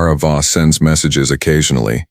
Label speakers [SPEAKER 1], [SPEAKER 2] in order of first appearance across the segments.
[SPEAKER 1] Mara Voss sends messages occasionally.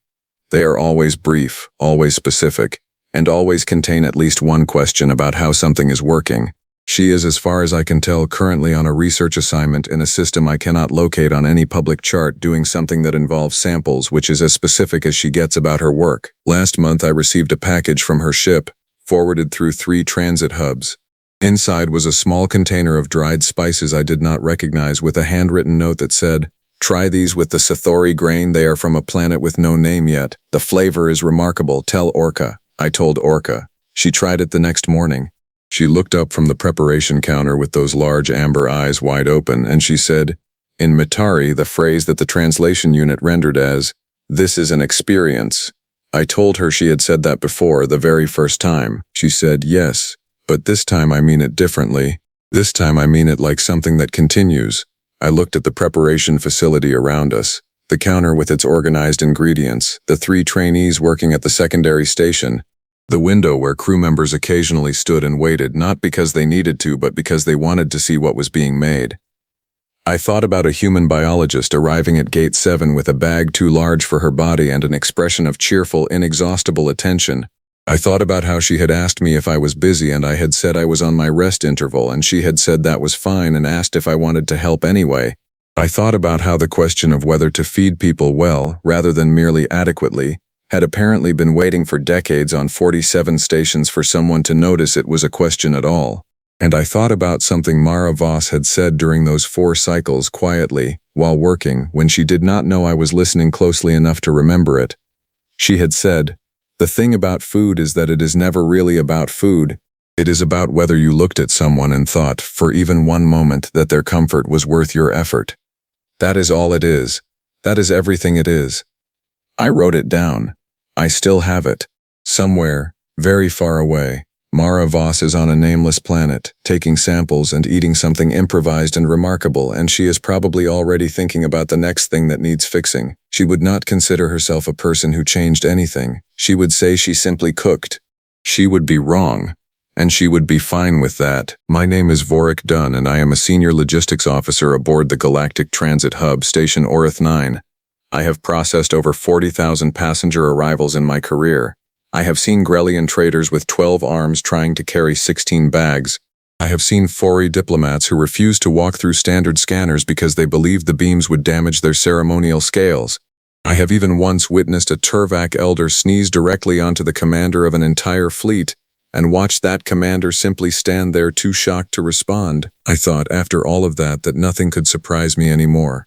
[SPEAKER 1] They are always brief, always specific, and always contain at least one question about how something is working. She is, as far as I can tell, currently on a research assignment in a system I cannot locate on any public chart, doing something that involves samples, which is as specific as she gets about her work. Last month I received a package from her ship, forwarded through 3 transit hubs. Inside was a small container of dried spices I did not recognize, with a handwritten note that said, "Try these with the Sathori grain. They are from a planet with no name yet. The flavor is remarkable. Tell Orca." I told Orca. She tried it the next morning. She looked up from the preparation counter with those large amber eyes wide open, and she said, in Mitari, the phrase that the translation unit rendered as, "This is an experience." I told her she had said that before, the very first time. She said, "Yes, but this time I mean it differently. This time I mean it like something that continues." I looked at the preparation facility around us, the counter with its organized ingredients, the 3 trainees working at the secondary station, the window where crew members occasionally stood and waited, not because they needed to, but because they wanted to see what was being made. I thought about a human biologist arriving at Gate 7 with a bag too large for her body and an expression of cheerful, inexhaustible attention. I thought about how she had asked me if I was busy and I had said I was on my rest interval, and she had said that was fine and asked if I wanted to help anyway. I thought about how the question of whether to feed people well, rather than merely adequately, had apparently been waiting for decades on 47 stations for someone to notice it was a question at all. And I thought about something Mara Voss had said during those 4 cycles quietly, while working, when she did not know I was listening closely enough to remember it. She had said, "The thing about food is that it is never really about food. It is about whether you looked at someone and thought, for even one moment, that their comfort was worth your effort. That is all it is. That is everything it is." I wrote it down. I still have it. Somewhere, very far away, Mara Voss is on a nameless planet, taking samples and eating something improvised and remarkable, and she is probably already thinking about the next thing that needs fixing. She would not consider herself a person who changed anything. She would say she simply cooked. She would be wrong, and she would be fine with that. My name is Vorik Dunn, and I am a senior logistics officer aboard the Galactic Transit Hub, Station Orith 9. I have processed over 40,000 passenger arrivals in my career. I have seen Grellian traders with 12 arms trying to carry 16 bags. I have seen Fori diplomats who refused to walk through standard scanners because they believed the beams would damage their ceremonial scales. I have even once witnessed a Turvak elder sneeze directly onto the commander of an entire fleet, and watched that commander simply stand there too shocked to respond. I thought after all of that nothing could surprise me anymore.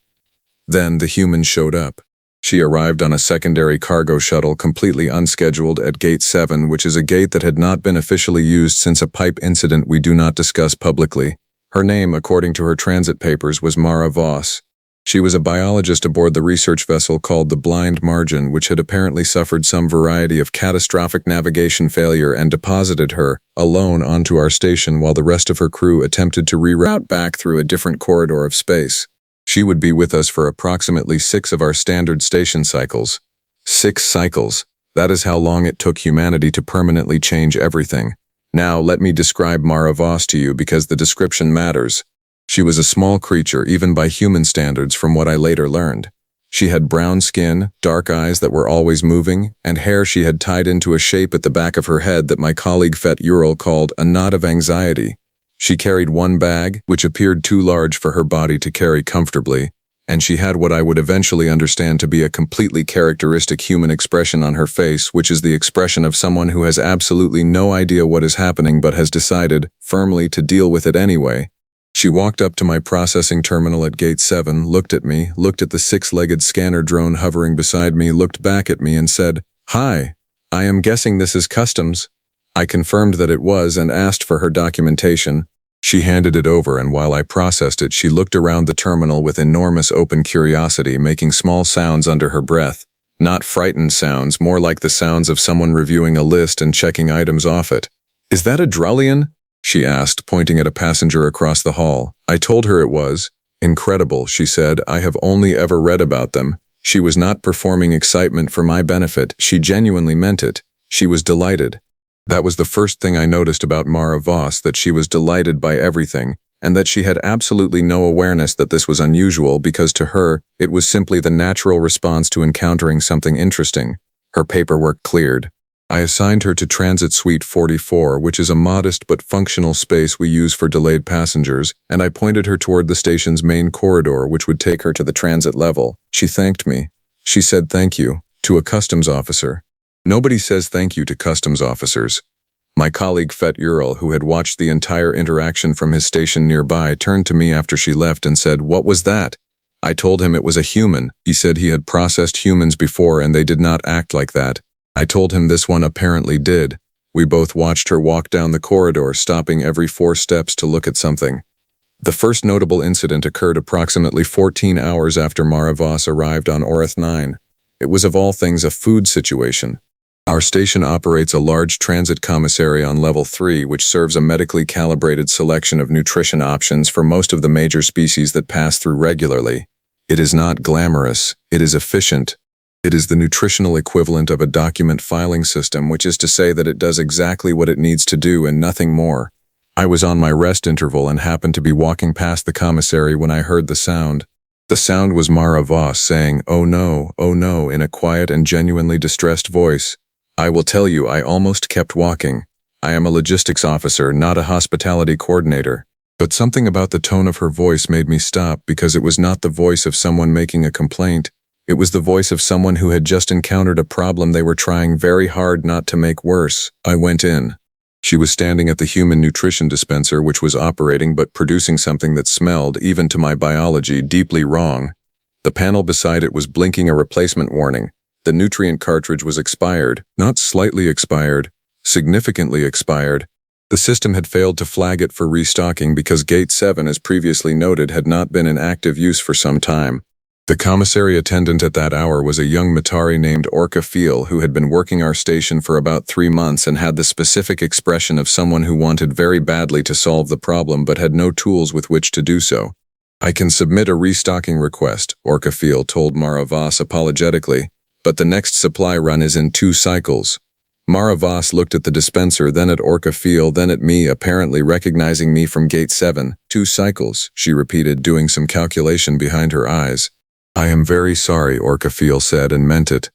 [SPEAKER 1] Then the human showed up. She arrived on a secondary cargo shuttle completely unscheduled at Gate 7, which is a gate that had not been officially used since a pipe incident we do not discuss publicly. Her name, according to her transit papers, was Mara Voss. She was a biologist aboard the research vessel called the Blind Margin, which had apparently suffered some variety of catastrophic navigation failure, and deposited her, alone, onto our station while the rest of her crew attempted to reroute back through a different corridor of space. She would be with us for approximately 6 of our standard station cycles. 6 cycles. That is how long it took humanity to permanently change everything. Now let me describe Mara Voss to you, because the description matters. She was a small creature, even by human standards, from what I later learned. She had brown skin, dark eyes that were always moving, and hair she had tied into a shape at the back of her head that my colleague Fet Ural called a knot of anxiety. She carried one bag, which appeared too large for her body to carry comfortably, and she had what I would eventually understand to be a completely characteristic human expression on her face, which is the expression of someone who has absolutely no idea what is happening but has decided, firmly, to deal with it anyway. She walked up to my processing terminal at Gate 7, looked at me, looked at the 6-legged scanner drone hovering beside me, looked back at me and said, "Hi, I am guessing this is customs." I confirmed that it was and asked for her documentation. She handed it over, and while I processed it, she looked around the terminal with enormous open curiosity, making small sounds under her breath. Not frightened sounds, more like the sounds of someone reviewing a list and checking items off it. "Is that a Drullian?" she asked, pointing at a passenger across the hall. I told her it was. "Incredible," she said. "I have only ever read about them." She was not performing excitement for my benefit. She genuinely meant it. She was delighted. That was the first thing I noticed about Mara Voss, that she was delighted by everything, and that she had absolutely no awareness that this was unusual because to her, it was simply the natural response to encountering something interesting. Her paperwork cleared. I assigned her to Transit Suite 44, which is a modest but functional space we use for delayed passengers, and I pointed her toward the station's main corridor, which would take her to the transit level. She thanked me. She said thank you to a customs officer. Nobody says thank you to customs officers. My colleague Fet Ural, who had watched the entire interaction from his station nearby, turned to me after she left and said, "What was that?" I told him it was a human. He said he had processed humans before and they did not act like that. I told him this one apparently did. We both watched her walk down the corridor, stopping every 4 steps to look at something. The first notable incident occurred approximately 14 hours after Mara Voss arrived on Orith 9. It was of all things a food situation. Our station operates a large transit commissary on level 3, which serves a medically calibrated selection of nutrition options for most of the major species that pass through regularly. It is not glamorous, it is efficient. It is the nutritional equivalent of a document filing system, which is to say that it does exactly what it needs to do and nothing more. I was on my rest interval and happened to be walking past the commissary when I heard the sound. The sound was Mara Voss saying, oh no," in a quiet and genuinely distressed voice. I will tell you, I almost kept walking. I am a logistics officer, not a hospitality coordinator. But something about the tone of her voice made me stop because it was not the voice of someone making a complaint. It was the voice of someone who had just encountered a problem they were trying very hard not to make worse. I went in. She was standing at the human nutrition dispenser, which was operating but producing something that smelled, even to my biology, deeply wrong. The panel beside it was blinking a replacement warning. The nutrient cartridge was expired, not slightly expired, significantly expired. The system had failed to flag it for restocking because Gate 7, as previously noted, had not been in active use for some time. The commissary attendant at that hour was a young Matari named Orca Feel, who had been working our station for about 3 months and had the specific expression of someone who wanted very badly to solve the problem but had no tools with which to do so. I can submit a restocking request, Orca Feel told Mara Voss apologetically, but the next supply run is in 2 cycles. Mara Voss looked at the dispenser, then at Orca Feel, then at me, apparently recognizing me from Gate 7. 2 cycles, she repeated, doing some calculation behind her eyes. I am very sorry, Orca Feel said, and meant it.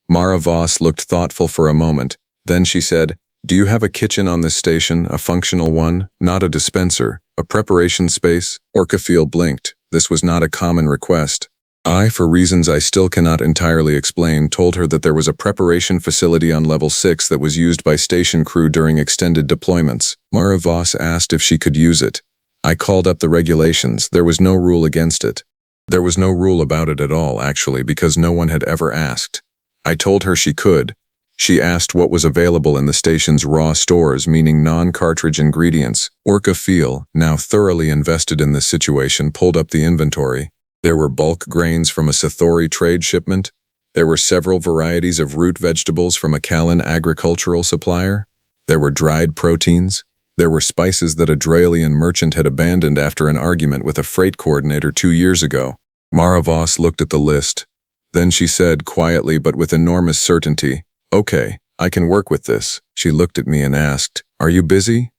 [SPEAKER 1] Mara Voss looked thoughtful for a moment. Then she said, do you have a kitchen on this station, a functional one, not a dispenser, a preparation space? Orca Feel blinked. This was not a common request. I, for reasons I still cannot entirely explain, told her that there was a preparation facility on level 6 that was used by station crew during extended deployments. Mara Voss asked if she could use it. I called up the regulations. There was no rule against it. There was no rule about it at all, actually, because no one had ever asked. I told her she could. She asked what was available in the station's raw stores, meaning non-cartridge ingredients. Orca Feel, now thoroughly invested in this situation, pulled up the inventory. There were bulk grains from a Sathori trade shipment. There were several varieties of root vegetables from a Callan agricultural supplier. There were dried proteins. There were spices that a Dralian merchant had abandoned after an argument with a freight coordinator 2 years ago. Mara Voss looked at the list. Then she said, quietly but with enormous certainty, okay, I can work with this. She looked at me and asked, are you busy?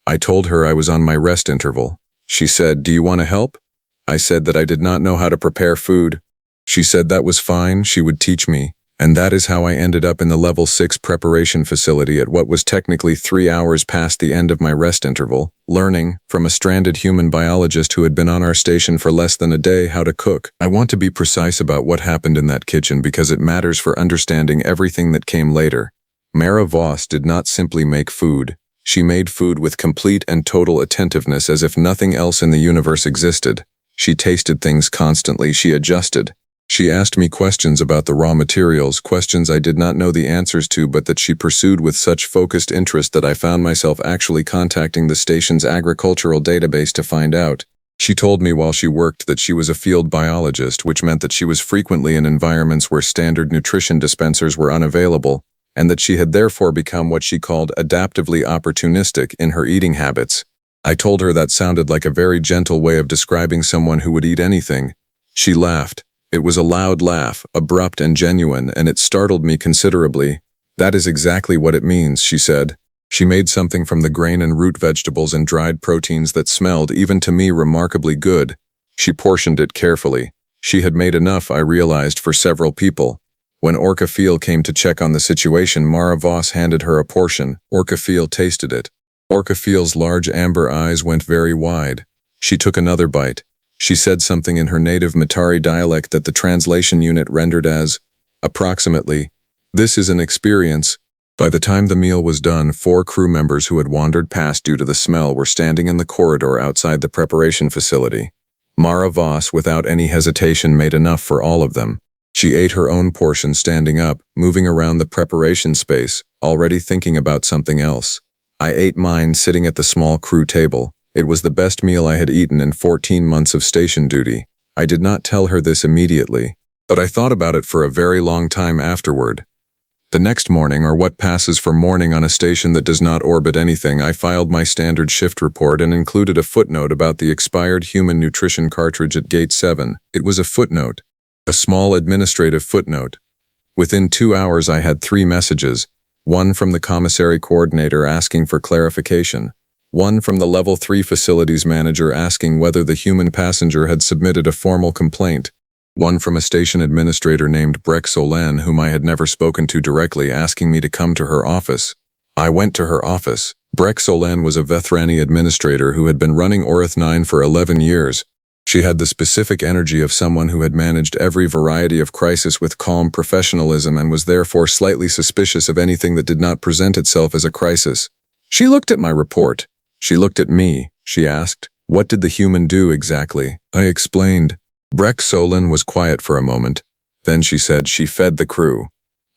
[SPEAKER 1] I told her I was on my rest interval. She said, do you want to help? I said that I did not know how to prepare food. She said that was fine, she would teach me, and that is how I ended up in the level 6 preparation facility at what was technically 3 hours past the end of my rest interval, learning, from a stranded human biologist who had been on our station for less than a day, how to cook. I want to be precise about what happened in that kitchen because it matters for understanding everything that came later. Mara Voss did not simply make food. She made food with complete and total attentiveness as if nothing else in the universe existed. She tasted things constantly, she adjusted. She asked me questions about the raw materials, questions I did not know the answers to but that she pursued with such focused interest that I found myself actually contacting the station's agricultural database to find out. She told me while she worked that she was a field biologist, which meant that she was frequently in environments where standard nutrition dispensers were unavailable, and that she had therefore become what she called adaptively opportunistic in her eating habits. I told her that sounded like a very gentle way of describing someone who would eat anything. She laughed. It was a loud laugh, abrupt and genuine, and it startled me considerably. That is exactly what it means, she said. She made something from the grain and root vegetables and dried proteins that smelled, even to me, remarkably good. She portioned it carefully. She had made enough, I realized, for several people. When Orca Feel came to check on the situation, Mara Voss handed her a portion. Orca Feel tasted it. Orca Feel's large amber eyes went very wide. She took another bite. She said something in her native Matari dialect that the translation unit rendered as, approximately, "This is an experience." By the time the meal was done, 4 crew members who had wandered past due to the smell were standing in the corridor outside the preparation facility. Mara Voss, without any hesitation, made enough for all of them. She ate her own portion standing up, moving around the preparation space, already thinking about something else. I ate mine sitting at the small crew table. It was the best meal I had eaten in 14 months of station duty. I did not tell her this immediately, but I thought about it for a very long time afterward. The next morning, or what passes for morning on a station that does not orbit anything, I filed my standard shift report and included a footnote about the expired human nutrition cartridge at Gate 7. It was a footnote, a small administrative footnote. Within 2 hours I had 3 messages, one from the commissary coordinator asking for clarification, one from the Level 3 facilities manager asking whether the human passenger had submitted a formal complaint, one from a station administrator named Breck Solen, whom I had never spoken to directly, asking me to come to her office. I went to her office. Breck Solen was a Vethrani administrator who had been running Orith 9 for 11 years. She had the specific energy of someone who had managed every variety of crisis with calm professionalism and was therefore slightly suspicious of anything that did not present itself as a crisis. She looked at my report. She looked at me. She asked, "What did the human do exactly?" I explained. Breck Solen was quiet for a moment. Then she said she fed the crew.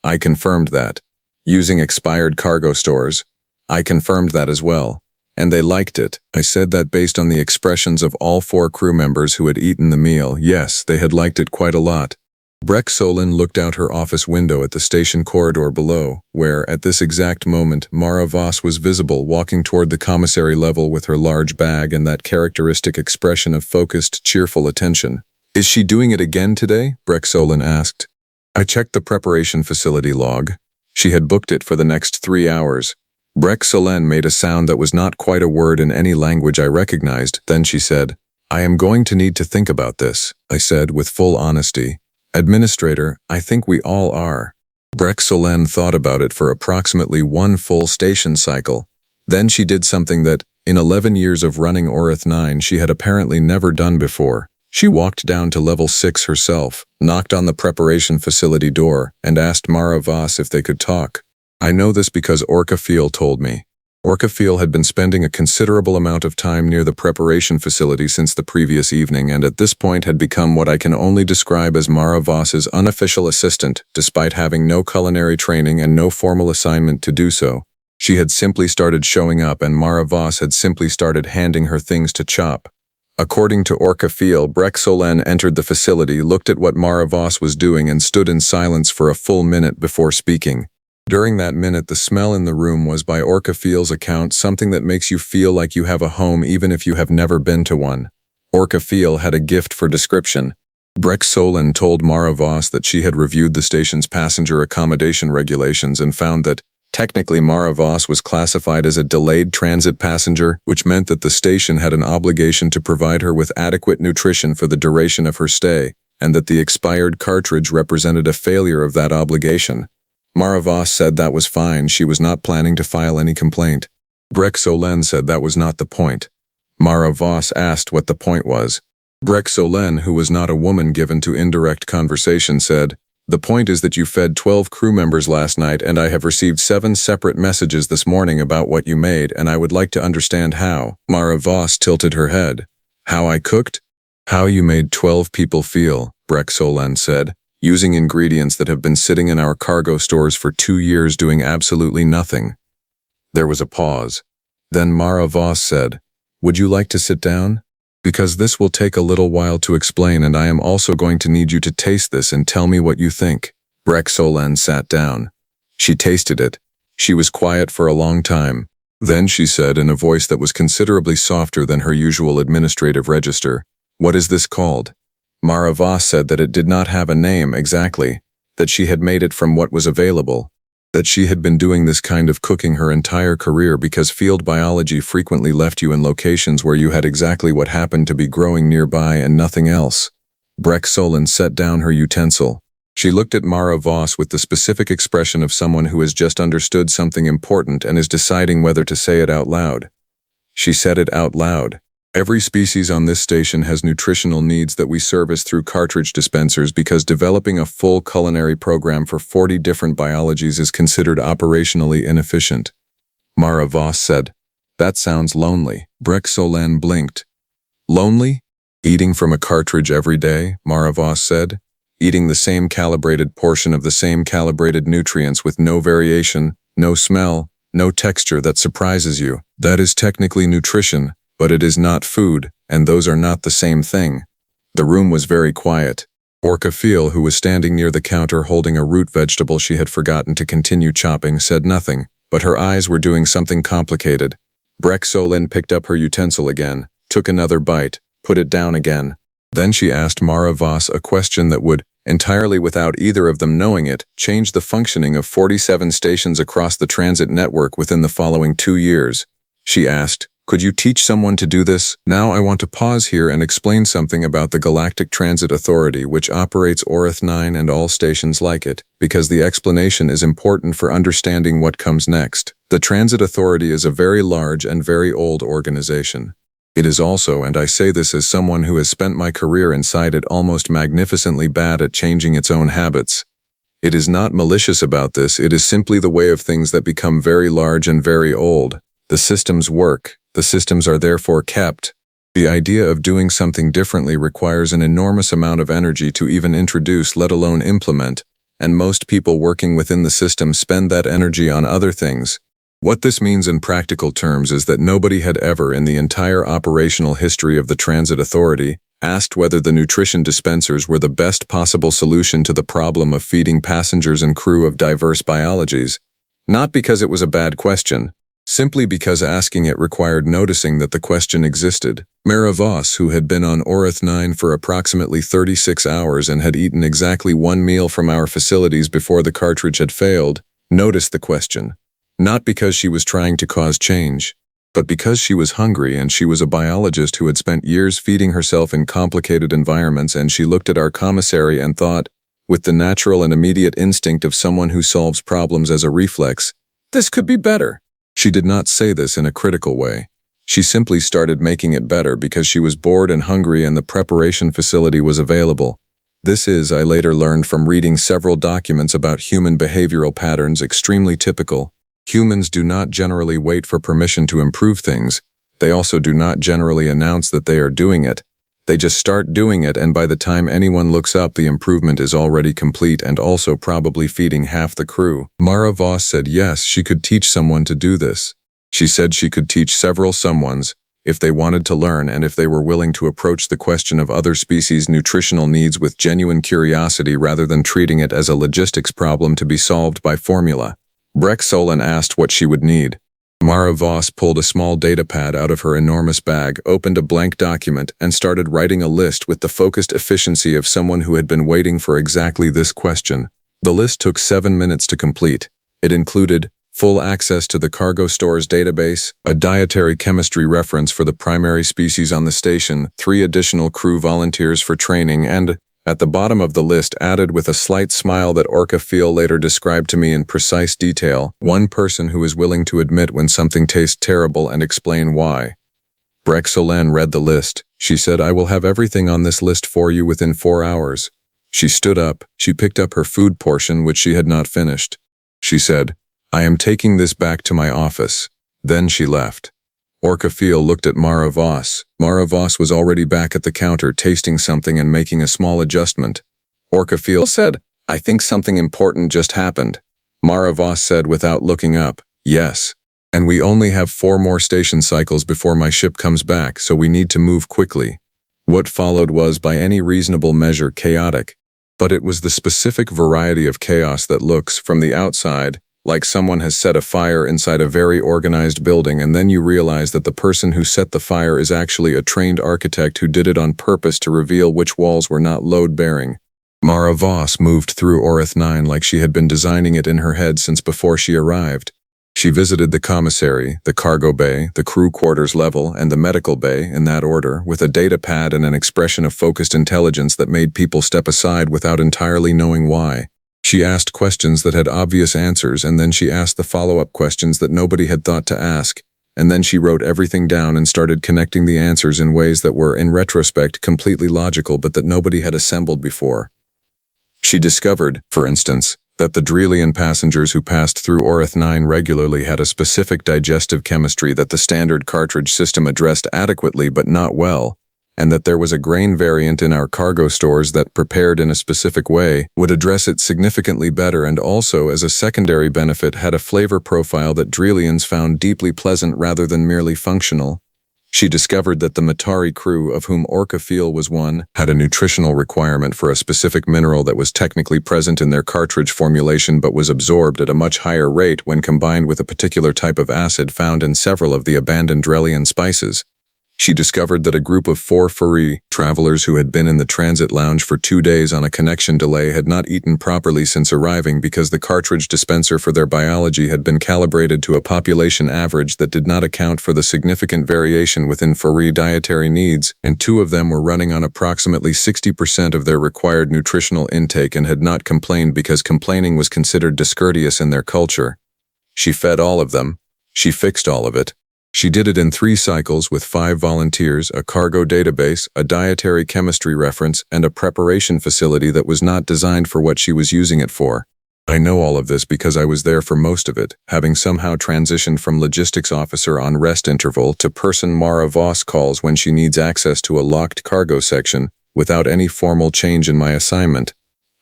[SPEAKER 1] I confirmed that. Using expired cargo stores. I confirmed that as well. And they liked it. I said that based on the expressions of all 4 crew members who had eaten the meal. Yes, they had liked it quite a lot. Breck Solen looked out her office window at the station corridor below, where, at this exact moment, Mara Voss was visible walking toward the commissary level with her large bag and that characteristic expression of focused, cheerful attention. "Is she doing it again today?" Breck Solen asked. I checked the preparation facility log. She had booked it for the next 3 hours. Breck Solen made a sound that was not quite a word in any language I recognized. Then she said, "I am going to need to think about this," I said with full honesty. "Administrator, I think we all are." Breck Solen thought about it for approximately 1 full station cycle. Then she did something that, in 11 years of running Orith 9, she had apparently never done before. She walked down to level 6 herself, knocked on the preparation facility door, and asked Mara Voss if they could talk. I know this because Orca Feel told me. Orca Feel had been spending a considerable amount of time near the preparation facility since the previous evening, and at this point had become what I can only describe as Mara Voss's unofficial assistant, despite having no culinary training and no formal assignment to do so. She had simply started showing up, and Mara Voss had simply started handing her things to chop. According to Orca Feel, Breck Solen entered the facility, looked at what Mara Voss was doing, and stood in silence for a full minute before speaking. During that minute, the smell in the room was, by Orca Feel's account, something that makes you feel like you have a home even if you have never been to one. Orca Feel had a gift for description. Breck Solen told Mara Voss that she had reviewed the station's passenger accommodation regulations and found that, technically, Mara Voss was classified as a delayed transit passenger, which meant that the station had an obligation to provide her with adequate nutrition for the duration of her stay, and that the expired cartridge represented a failure of that obligation. Mara Voss said that was fine. She was not planning to file any complaint. Breck Solen said that was not the point. Mara Voss asked what the point was. Breck Solen, who was not a woman given to indirect conversation, said, "The point is that you fed 12 crew members last night, and I have received 7 separate messages this morning about what you made, and I would like to understand how." Mara Voss tilted her head. "How I cooked?" "How you made 12 people feel," Breck Solen said, "using ingredients that have been sitting in our cargo stores for 2 years doing absolutely nothing." There was a pause. Then Mara Voss said, "Would you like to sit down? Because this will take a little while to explain, and I am also going to need you to taste this and tell me what you think." Breck Solen sat down. She tasted it. She was quiet for a long time. Then she said in a voice that was considerably softer than her usual administrative register, "What is this called?" Mara Voss said that it did not have a name exactly, that she had made it from what was available. that she had been doing this kind of cooking her entire career because field biology frequently left you in locations where you had exactly what happened to be growing nearby and nothing else. Breck Solon set down her utensil. She looked at Mara Voss with the specific expression of someone who has just understood something important and is deciding whether to say it out loud. She said it out loud. Every species on this station has nutritional needs that we service through cartridge dispensers because developing a full culinary program for 40 different biologies is considered operationally inefficient. Mara Voss said, "That sounds lonely." Breck Solon blinked. "Lonely? Eating from a cartridge every day," Mara Voss said. "Eating the same calibrated portion of the same calibrated nutrients with no variation, no smell, no texture that surprises you. That is technically nutrition, but it is not food, and those are not the same thing." The room was very quiet. Orca Phil, who was standing near the counter holding a root vegetable she had forgotten to continue chopping, said nothing, but her eyes were doing something complicated. Breck Solon picked up her utensil again, took another bite, put it down again. Then she asked Mara Voss a question that would, entirely without either of them knowing it, change the functioning of 47 stations across the transit network within the following 2 years. She asked, "Could you teach someone to do this?" Now I want to pause here and explain something about the Galactic Transit Authority, which operates Orith 9 and all stations like it, because the explanation is important for understanding what comes next. The Transit Authority is a very large and very old organization. It is also, and I say this as someone who has spent my career inside it, almost magnificently bad at changing its own habits. It is not malicious about this, it is simply the way of things that become very large and very old. The systems work, the systems are therefore kept. The idea of doing something differently requires an enormous amount of energy to even introduce, let alone implement, and most people working within the system spend that energy on other things. What this means in practical terms is that nobody had ever, in the entire operational history of the Transit Authority, asked whether the nutrition dispensers were the best possible solution to the problem of feeding passengers and crew of diverse biologies. Not because it was a bad question, simply because asking it required noticing that the question existed. Mara Voss, who had been on Orith 9 for approximately 36 hours and had eaten exactly one meal from our facilities before the cartridge had failed, noticed the question. Not because she was trying to cause change, but because she was hungry and she was a biologist who had spent years feeding herself in complicated environments, and she looked at our commissary and thought, with the natural and immediate instinct of someone who solves problems as a reflex, "This could be better." She did not say this in a critical way. She simply started making it better because she was bored and hungry and the preparation facility was available. This is, I later learned from reading several documents about human behavioral patterns, extremely typical. Humans do not generally wait for permission to improve things. They also do not generally announce that they are doing it. They just start doing it, and by the time anyone looks up, the improvement is already complete and also probably feeding half the crew. Mara Voss said yes, she could teach someone to do this. She said she could teach several someones, if they wanted to learn and if they were willing to approach the question of other species' nutritional needs with genuine curiosity rather than treating it as a logistics problem to be solved by formula. Breck Solon asked what she would need. Mara Voss pulled a small datapad out of her enormous bag, opened a blank document, and started writing a list with the focused efficiency of someone who had been waiting for exactly this question. The list took 7 minutes to complete. It included full access to the cargo stores database, a dietary chemistry reference for the primary species on the station, 3 additional crew volunteers for training, and, at the bottom of the list, added with a slight smile that Orca Phil later described to me in precise detail, 1 person who is willing to admit when something tastes terrible and explain why. Breck Solon read the list. She said, "I will have everything on this list for you within 4 hours. She stood up. She picked up her food portion, which she had not finished. She said, "I am taking this back to my office." Then she left. Orca Phil looked at Mara Voss. Mara Voss was already back at the counter, tasting something and making a small adjustment. Orca Phil said, "I think something important just happened." Mara Voss said without looking up, "Yes. And we only have 4 more station cycles before my ship comes back, so we need to move quickly." What followed was, by any reasonable measure, chaotic. But it was the specific variety of chaos that looks, from the outside, like someone has set a fire inside a very organized building, and then you realize that the person who set the fire is actually a trained architect who did it on purpose to reveal which walls were not load-bearing. Mara Voss moved through Orith 9 like she had been designing it in her head since before she arrived. She visited the commissary, the cargo bay, the crew quarters level, and the medical bay, in that order, with a data pad and an expression of focused intelligence that made people step aside without entirely knowing why. She asked questions that had obvious answers, and then she asked the follow-up questions that nobody had thought to ask, and then she wrote everything down and started connecting the answers in ways that were, in retrospect, completely logical but that nobody had assembled before. She discovered, for instance, that the Drelian passengers who passed through Orith 9 regularly had a specific digestive chemistry that the standard cartridge system addressed adequately but not well, and that there was a grain variant in our cargo stores that, prepared in a specific way, would address it significantly better and also, as a secondary benefit, had a flavor profile that Drelians found deeply pleasant rather than merely functional. She discovered that the Matari crew, of whom Orca Feel was one, had a nutritional requirement for a specific mineral that was technically present in their cartridge formulation but was absorbed at a much higher rate when combined with a particular type of acid found in several of the abandoned Drelian spices. She discovered that a group of 4 furry travelers who had been in the transit lounge for 2 days on a connection delay had not eaten properly since arriving because the cartridge dispenser for their biology had been calibrated to a population average that did not account for the significant variation within furry dietary needs, and 2 of them were running on approximately 60% of their required nutritional intake and had not complained because complaining was considered discourteous in their culture. She fed all of them. She fixed all of it. She did it in 3 cycles with 5 volunteers, a cargo database, a dietary chemistry reference, and a preparation facility that was not designed for what she was using it for. I know all of this because I was there for most of it, having somehow transitioned from logistics officer on rest interval to person Mara Voss calls when she needs access to a locked cargo section, without any formal change in my assignment.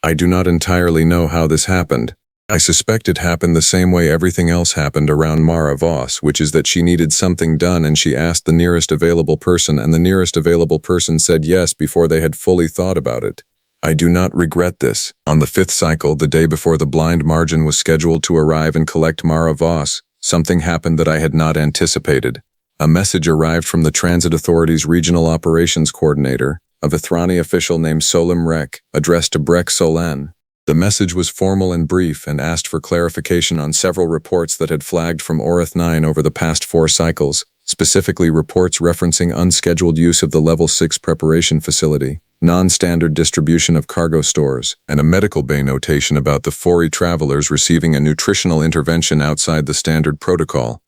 [SPEAKER 1] I do not entirely know how this happened. I suspect it happened the same way everything else happened around Mara Voss, which is that she needed something done and she asked the nearest available person, and the nearest available person said yes before they had fully thought about it. I do not regret this. On the 5th cycle, the day before the blind margin was scheduled to arrive and collect Mara Voss, something happened that I had not anticipated. A message arrived from the Transit Authority's Regional Operations Coordinator, a Vithrani official named Solim Rek, addressed to Brek Solan. The message was formal and brief and asked for clarification on several reports that had flagged from Orith 9 over the past 4 cycles, specifically reports referencing unscheduled use of the Level 6 preparation facility, non-standard distribution of cargo stores, and a medical bay notation about the 4 travelers receiving a nutritional intervention outside the standard protocol.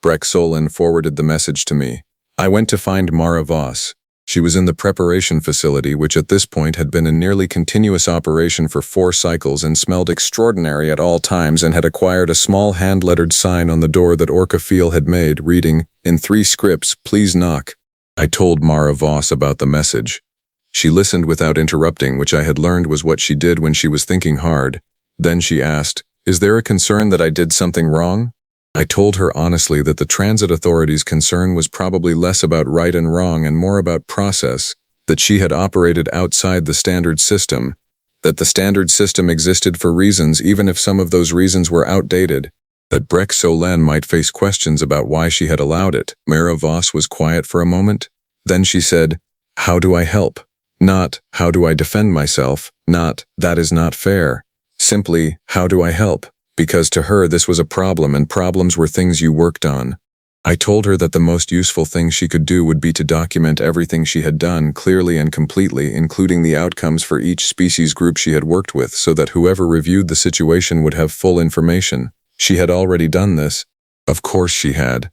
[SPEAKER 1] Brek Solan forwarded the message to me. I went to find Mara Voss. She was in the preparation facility, which at this point had been in nearly continuous operation for 4 cycles and smelled extraordinary at all times, and had acquired a small hand-lettered sign on the door that Orca Feel had made, reading, in 3 scripts, "Please knock." I told Mara Voss about the message. She listened without interrupting, which I had learned was what she did when she was thinking hard. Then she asked, "Is there a concern that I did something wrong?" I told her honestly that the transit authority's concern was probably less about right and wrong and more about process, that she had operated outside the standard system, that the standard system existed for reasons even if some of those reasons were outdated, that Brek Solan might face questions about why she had allowed it. Mara Voss was quiet for a moment. Then she said, "How do I help?" Not, "How do I defend myself?" Not, "That is not fair." Simply, "How do I help?" Because to her this was a problem, and problems were things you worked on. I told her that the most useful thing she could do would be to document everything she had done clearly and completely, including the outcomes for each species group she had worked with, so that whoever reviewed the situation would have full information. She had already done this. Of course she had.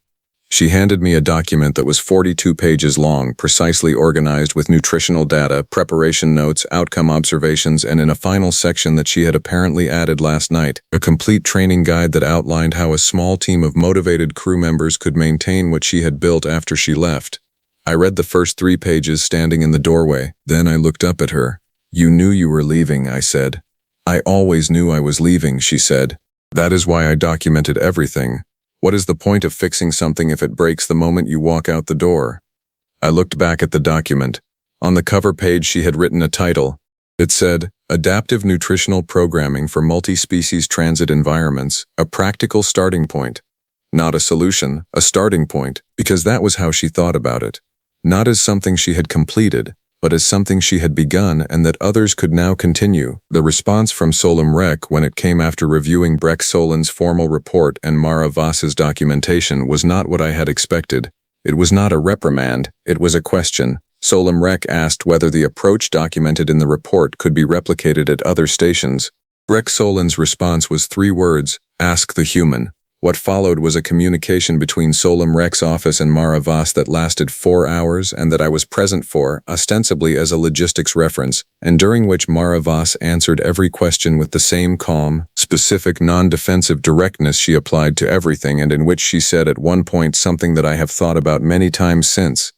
[SPEAKER 1] She handed me a document that was 42 pages long, precisely organized with nutritional data, preparation notes, outcome observations, and in a final section that she had apparently added last night, a complete training guide that outlined how a small team of motivated crew members could maintain what she had built after she left. I read the first 3 pages standing in the doorway. Then I looked up at her. "You knew you were leaving," I said. "I always knew I was leaving," she said. "That is why I documented everything. What is the point of fixing something if it breaks the moment you walk out the door?" I looked back at the document. On the cover page she had written a title. It said, "Adaptive Nutritional Programming for Multi-Species Transit Environments, a Practical Starting Point." Not a solution, a starting point, because that was how she thought about it. Not as something she had completed, but as something she had begun and that others could now continue. The response from Solem Rek when it came after reviewing Breck Solan's formal report and Mara Voss's documentation was not what I had expected. It was not a reprimand, it was a question. Solem Rek asked whether the approach documented in the report could be replicated at other stations. Breck Solan's response was 3 words: ask the human. What followed was a communication between Solem Rek's office and Mara Voss that lasted 4 hours and that I was present for, ostensibly as a logistics reference, and during which Mara Voss answered every question with the same calm, specific, non-defensive directness she applied to everything, and in which she said at one point something that I have thought about many times since.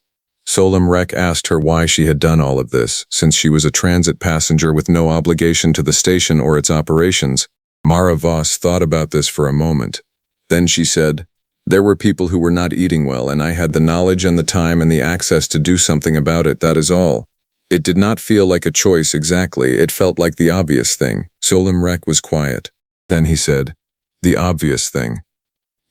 [SPEAKER 1] Solem Rek asked her why she had done all of this, since she was a transit passenger with no obligation to the station or its operations. Mara Voss thought about this for a moment. Then she said, "There were people who were not eating well, and I had the knowledge and the time and the access to do something about it, that is all. It did not feel like a choice exactly, it felt like the obvious thing." Solem Rek was quiet. Then he said, "The obvious thing."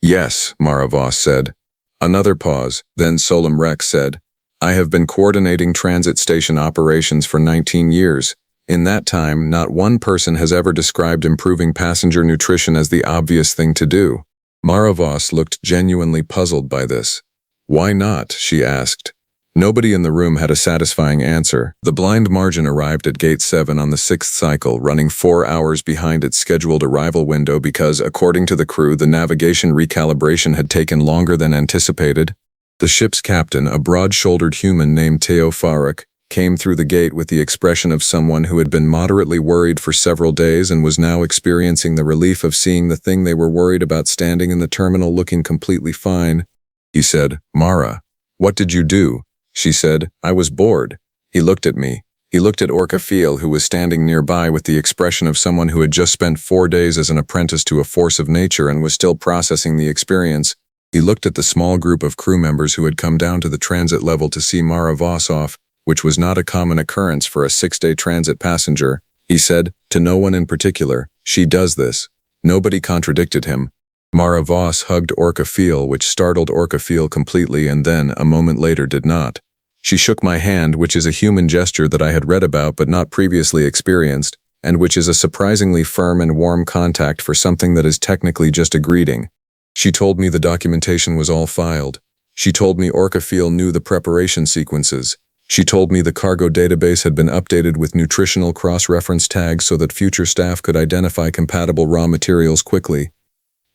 [SPEAKER 1] "Yes," Mara Voss said. Another pause, then Solem Rek said, "I have been coordinating transit station operations for 19 years. In that time, not one person has ever described improving passenger nutrition as the obvious thing to do." Mara Voss looked genuinely puzzled by this. "Why not?" she asked. Nobody in the room had a satisfying answer. The blind margin arrived at Gate 7 on the 6th cycle, running 4 hours behind its scheduled arrival window because, according to the crew, the navigation recalibration had taken longer than anticipated. The ship's captain, a broad-shouldered human named Teo Faruk, came through the gate with the expression of someone who had been moderately worried for several days and was now experiencing the relief of seeing the thing they were worried about standing in the terminal looking completely fine. He said, "Mara, what did you do?" She said, "I was bored." He looked at me. He looked at Orca Fiel, who was standing nearby with the expression of someone who had just spent 4 days as an apprentice to a force of nature and was still processing the experience. He looked at the small group of crew members who had come down to the transit level to see Mara Voss off, which was not a common occurrence for a 6-day transit passenger. He said, to no one in particular, "She does this." Nobody contradicted him. Mara Voss hugged Orca Fiel, which startled Orca Fiel completely, and then, a moment later, did not. She shook my hand, which is a human gesture that I had read about but not previously experienced, and which is a surprisingly firm and warm contact for something that is technically just a greeting. She told me the documentation was all filed. She told me Orca Fiel knew the preparation sequences. She told me the cargo database had been updated with nutritional cross-reference tags so that future staff could identify compatible raw materials quickly.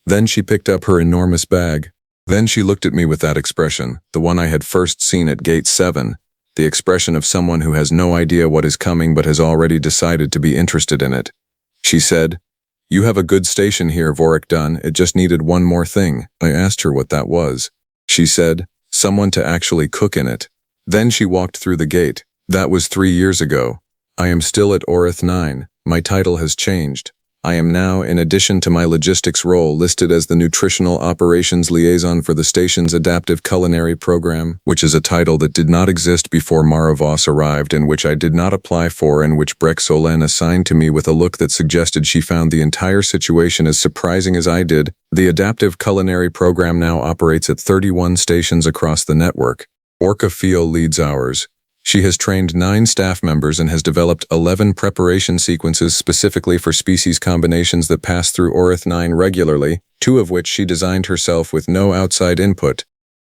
[SPEAKER 1] Then she picked up her enormous bag. Then she looked at me with that expression, the one I had first seen at Gate 7, the expression of someone who has no idea what is coming but has already decided to be interested in it. She said, "You have a good station here, Vorik Dunn. It just needed one more thing." I asked her what that was. She said, "Someone to actually cook in it." Then she walked through the gate. That was 3 years ago. I am still at Orith 9. My title has changed. I am now, in addition to my logistics role, listed as the Nutritional Operations Liaison for the station's Adaptive Culinary Program, which is a title that did not exist before Mara Voss arrived and which I did not apply for and which Breck Solan assigned to me with a look that suggested she found the entire situation as surprising as I did. The Adaptive Culinary Program now operates at 31 stations across the network. Orca Fiel leads ours. She has trained 9 staff members and has developed 11 preparation sequences specifically for species combinations that pass through Orith 9 regularly, 2 of which she designed herself with no outside input.